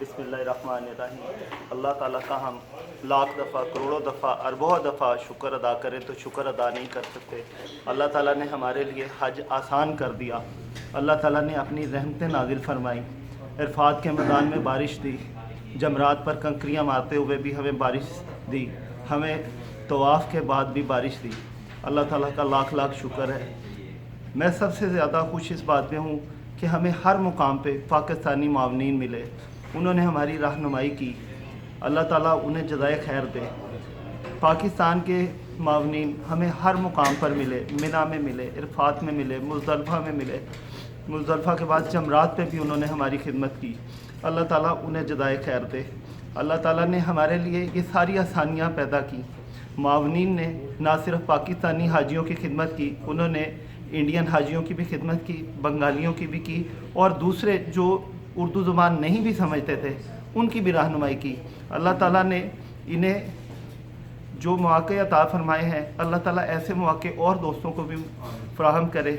बिस्मिल्लाहिर्रहमानिर्रहीम। अल्लाह ताला का हम लाख दफ़ा, करोड़ों दफ़ा, अरबों दफ़ा शुक्र अदा करें तो शुक्र अदा नहीं कर सकते। अल्लाह ताला ने हमारे लिए हज आसान कर दिया। अल्लाह ताला ने अपनी रहमतें नाजिल फरमाई। इरफात के मैदान में बारिश दी, जमरात पर कंकरियाँ मारते हुए भी हमें बारिश दी, हमें तवाफ़ के बाद भी बारिश दी। अल्लाह ताला का लाख लाख शुक्र है। मैं सबसे ज़्यादा खुश इस बात में हूँ कि हमें हर मुकाम पे पाकिस्तानी मावनीन मिले, उन्होंने हमारी रहनुमाई की। अल्लाह ताला उन्हें जज़ाए खैर दे। पाकिस्तान के मावनीन हमें हर मुकाम पर मिले, मिना में मिले, इरफात में मिले, मुज़दलिफ़ा में मिले। मुज़दलिफ़ा के बाद जमरात पे भी उन्होंने हमारी खिदमत की। अल्लाह ताला उन्हें जज़ाए खैर दे। अल्लाह ताला ने हमारे लिए ये सारी आसानियाँ पैदा की। मावनीन ने ना सिर्फ पाकिस्तानी हाजियों की खिदमत की, उन्होंने इंडियन हाजियों की भी खिदमत की, बंगालियों की भी की, और दूसरे जो उर्दू ज़ुबान नहीं भी समझते थे उनकी भी रहनुमाई की। अल्लाह ताला ने इन्हें जो मौक़े अता फरमाए हैं, अल्लाह ताला ऐसे मौक़े और दोस्तों को भी फराहम करे।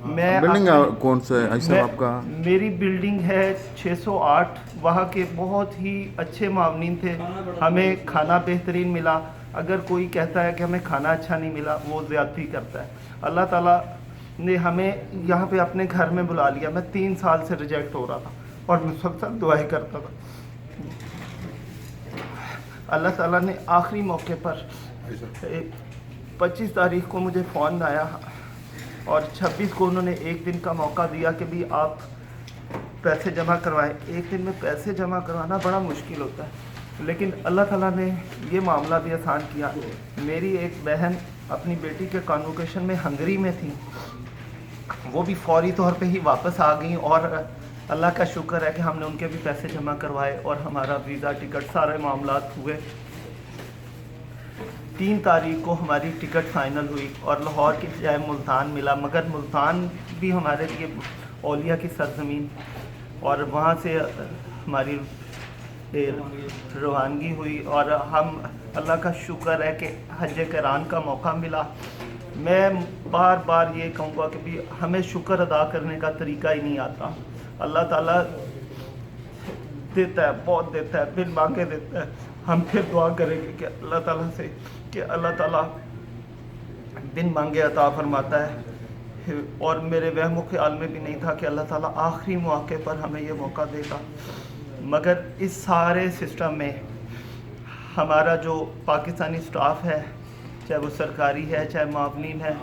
बिल्डिंग कौन सा है ऐसा आपका? मेरी बिल्डिंग है 608। वहाँ के बहुत ही अच्छे मावनीन थे, हमें खाना बेहतरीन मिला। अगर कोई कहता है कि हमें खाना अच्छा नहीं मिला, वो ज़्यादती करता है। अल्लाह ताला ने हमें यहाँ पे अपने घर में बुला लिया। मैं 3 साल से रिजेक्ट हो रहा था और मैं मुसलसल दुआएं करता था। अल्लाह ताला ने आखिरी मौके पर 25 तारीख को मुझे फ़ोन आया और 26 को उन्होंने एक दिन का मौका दिया कि भी आप पैसे जमा करवाएं। एक दिन में पैसे जमा करवाना बड़ा मुश्किल होता है, लेकिन अल्लाह ताला ने ये मामला भी आसान किया। मेरी एक बहन अपनी बेटी के कॉन्वोकेशन में हंगरी में थी, वो भी फौरी तौर पे ही वापस आ गई, और अल्लाह का शुक्र है कि हमने उनके भी पैसे जमा करवाए और हमारा वीज़ा, टिकट, सारे मामलात हुए। 3 तारीख को हमारी टिकट फ़ाइनल हुई और लाहौर की बजाय मुल्तान मिला, मगर मुल्तान भी हमारे लिए औलिया की सरज़मीन, और वहाँ से हमारी रवानगी हुई और हम, अल्लाह का शुक्र है कि हज क़िरान का मौका मिला। मैं बार बार ये कहूँगा कि भी हमें शुक्र अदा करने का तरीका ही नहीं आता। अल्लाह ताला देता है, बहुत देता है, बिन मांगे देता है। हम फिर दुआ करेंगे कि अल्लाह ताला से कि अल्लाह ताला बिन मांगे अता फरमाता है, और मेरे वहम ख्याल में भी नहीं था कि अल्लाह ताला आखिरी मौके पर हमें ये मौका देगा। मगर इस सारे सिस्टम में हमारा जो पाकिस्तानी स्टाफ है, चाहे वो सरकारी है चाहे मावनीन है,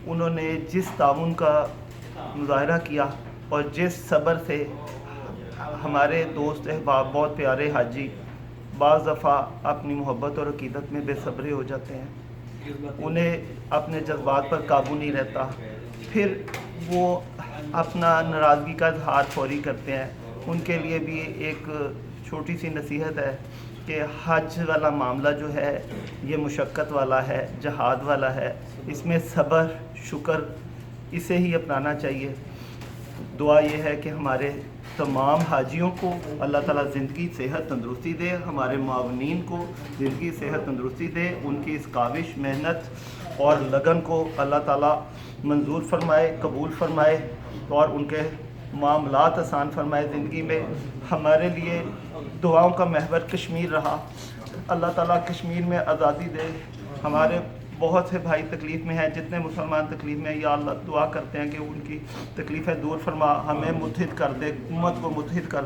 उन्होंने जिस ताउन का मुज़ाहरा किया और जिस सब्र से हमारे दोस्त अहबाब, बहुत प्यारे हाजी बाज़ दफ़ा अपनी मोहब्बत और अक़ीदत में बेसब्रे हो जाते हैं, उन्हें अपने जज्बात पर काबू नहीं रहता, फिर वो अपना नाराज़गी का इज़हार फौरी करते हैं। उनके लिए भी एक छोटी सी नसीहत है कि हज वाला मामला जो है ये मुशक्क़त वाला है, जहाद वाला है, इसमें सब्र, शुक्र, इसे ही अपनाना चाहिए। दुआ ये है कि हमारे तमाम हाजियों को अल्लाह ताला ज़िंदगी, सेहत, तंदुरुस्ती दे, हमारे मावनीन को ज़िंदगी, सेहत, तंदुरुस्ती दे, उनकी इस काविश, मेहनत और लगन को अल्लाह ताला मंजूर फरमाए, कबूल फरमाए, और उनके मामलात आसान फरमाए ज़िंदगी में। हमारे लिए दुआओं का महवर कश्मीर रहा। अल्लाह ताला कश्मीर में आज़ादी दे। हमारे बहुत से भाई तकलीफ़ में हैं, जितने मुसलमान तकलीफ़ में हैं, या अल्लाह दुआ करते हैं कि उनकी तकलीफ़ें दूर फरमा, हमें मुत्हिद कर दे, उम्मत को मुत्हिद कर